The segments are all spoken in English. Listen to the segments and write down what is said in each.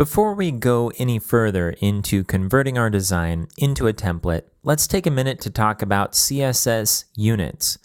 Before we go any further into converting our design into a template, let's take a minute to talk about CSS units.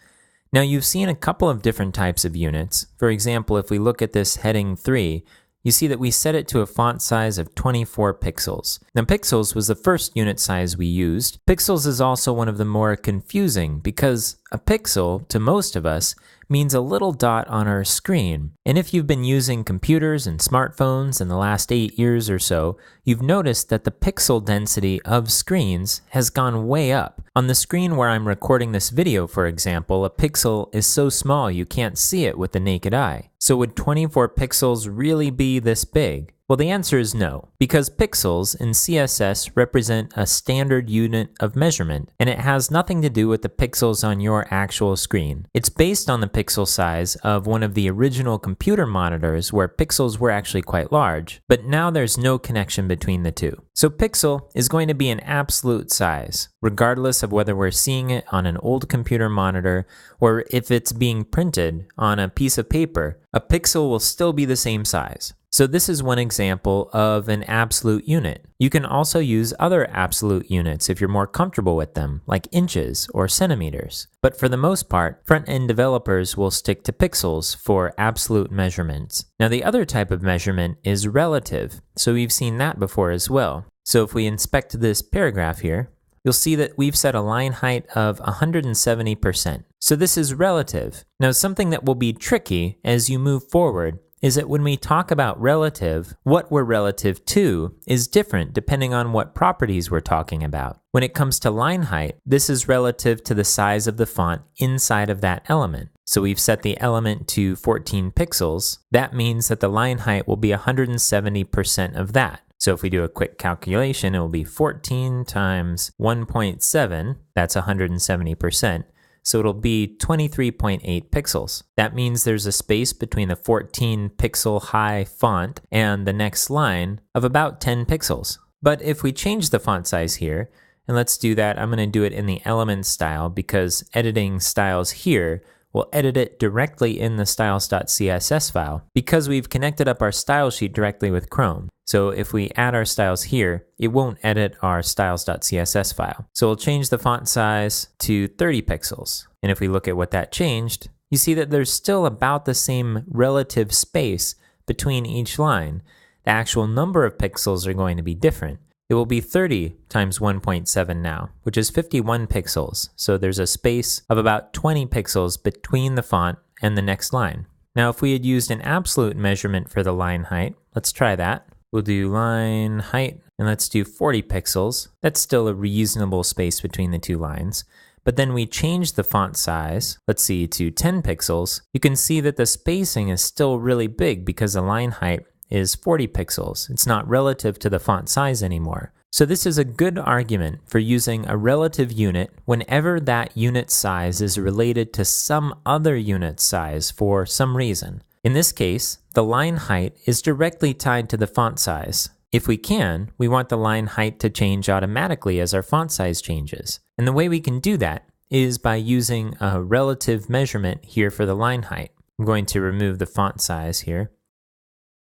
Now, you've seen a couple of different types of units. For example, if we look at this heading 3, you see that we set it to a font size of 24 pixels. Now, pixels was the first unit size we used. Pixels is also one of the more confusing because a pixel, to most of us, means a little dot on our screen. And if you've been using computers and smartphones in the last 8 years or so, you've noticed that the pixel density of screens has gone way up. On the screen where I'm recording this video, for example, a pixel is so small you can't see it with the naked eye. So would 24 pixels really be this big? Well, the answer is no, because pixels in CSS represent a standard unit of measurement, and it has nothing to do with the pixels on your actual screen. It's based on the pixel size of one of the original computer monitors where pixels were actually quite large, but now there's no connection between the two. So pixel is going to be an absolute size, regardless of whether we're seeing it on an old computer monitor or if it's being printed on a piece of paper, a pixel will still be the same size. So this is one example of an absolute unit. You can also use other absolute units if you're more comfortable with them, like inches or centimeters. But for the most part, front-end developers will stick to pixels for absolute measurements. Now, the other type of measurement is relative, so we've seen that before as well. So if we inspect this paragraph here, you'll see that we've set a line height of 170%. So this is relative. Now, something that will be tricky as you move forward is that when we talk about relative, what we're relative to is different depending on what properties we're talking about. When it comes to line height, this is relative to the size of the font inside of that element. So we've set the element to 14 pixels. That means that the line height will be 170% of that. So if we do a quick calculation, it will be 14 times 1.7, that's 170%. So it'll be 23.8 pixels. That means there's a space between the 14 pixel high font and the next line of about 10 pixels. But if we change the font size here, and let's do that, I'm going to do it in the element style because editing styles here will edit it directly in the styles.css file because we've connected up our style sheet directly with Chrome. So if we add our styles here, it won't edit our styles.css file. So we'll change the font size to 30 pixels. And if we look at what that changed, you see that there's still about the same relative space between each line. The actual number of pixels are going to be different. It will be 30 times 1.7 now, which is 51 pixels. So there's a space of about 20 pixels between the font and the next line. Now, if we had used an absolute measurement for the line height, let's try that. We'll do line height, and let's do 40 pixels. That's still a reasonable space between the two lines. But then we change the font size, let's see, to 10 pixels. You can see that the spacing is still really big because the line height is 40 pixels. It's not relative to the font size anymore. So this is a good argument for using a relative unit whenever that unit size is related to some other unit size for some reason. In this case, the line height is directly tied to the font size. If we can, we want the line height to change automatically as our font size changes. And the way we can do that is by using a relative measurement here for the line height. I'm going to remove the font size here.